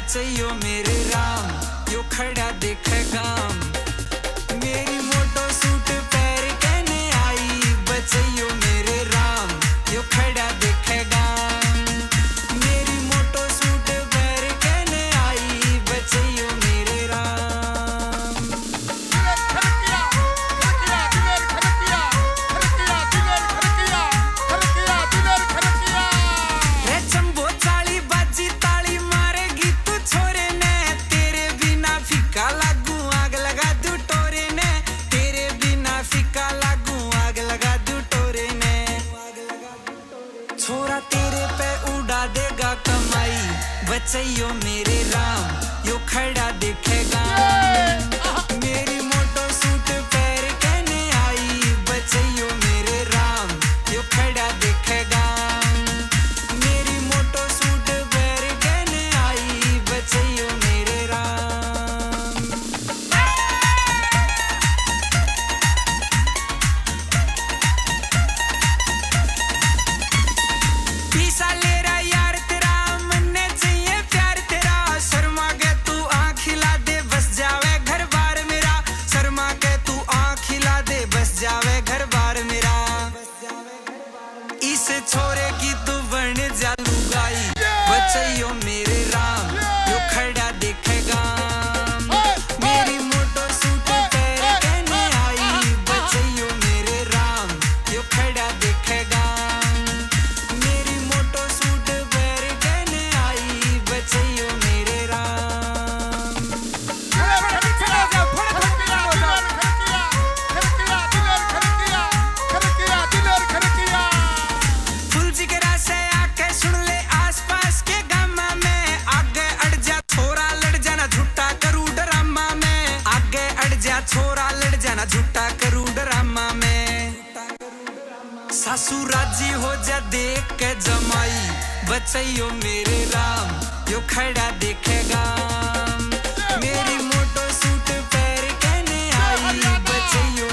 बचैयो मेरे राम, यो खड़ा देखेगा मेरी मोटो सूट पैर कहने आई, बचैयो मेरे राम, यो खड़ा देखेगा मेरी मोटो सूट पैर कहने आई, बचैयो मेरे राम। रे चंबो चाली बाजी ताली मारेगी तू छोरे ने, तेरे बिना फीका लागू आग लगा दू टोरे ने, तेरे बिना फीका लागू आग लगा दू टोरे ने। छोरा तेरे पे उड़ा देगा कमाई, बचैयो मेरे राम, यो खड़ा देखेगा मेरी मोटो सूट पैर कहने आई, बचैयो मेरे राम, यो खड़ा देखेगा मेरी मोटो सूट पैर कहने आई, बचैयो मेरे राम। पीसा ले रहा यार तेरा, मन्ने चाहिए प्यार तेरा, शर्मा के तू आँख खिला दे बस जावे घर बार मेरा, शर्मा के तू आँख खिला दे बस जावे घर बार मेरा। इस छोरे की तू बन जा लुगाई, बचैयो मेरे राम, यो खड़ा देखेगा मेरी मोटो सूट पैर कहने आई, बचैयो मेरे राम, यो खड़ा देखेगा मेरी मोटो सूट पैर कहने आई, बचैयो मेरे राम। फुल जिगरा से आके सुन ले आसपास के गामा में, आगे अड़ जा छोरा लड़ जाना झूठा करू ड्रामा में, आगे अड़ जा छोरा लड़ जाना झूठा करू ड्रामा में। सासू राजी हो जा देख के जमाई, बचैयो मेरे राम, यो खड़ा देखेगा मेरी मोटो सूट पैर कहने आई, बचैयो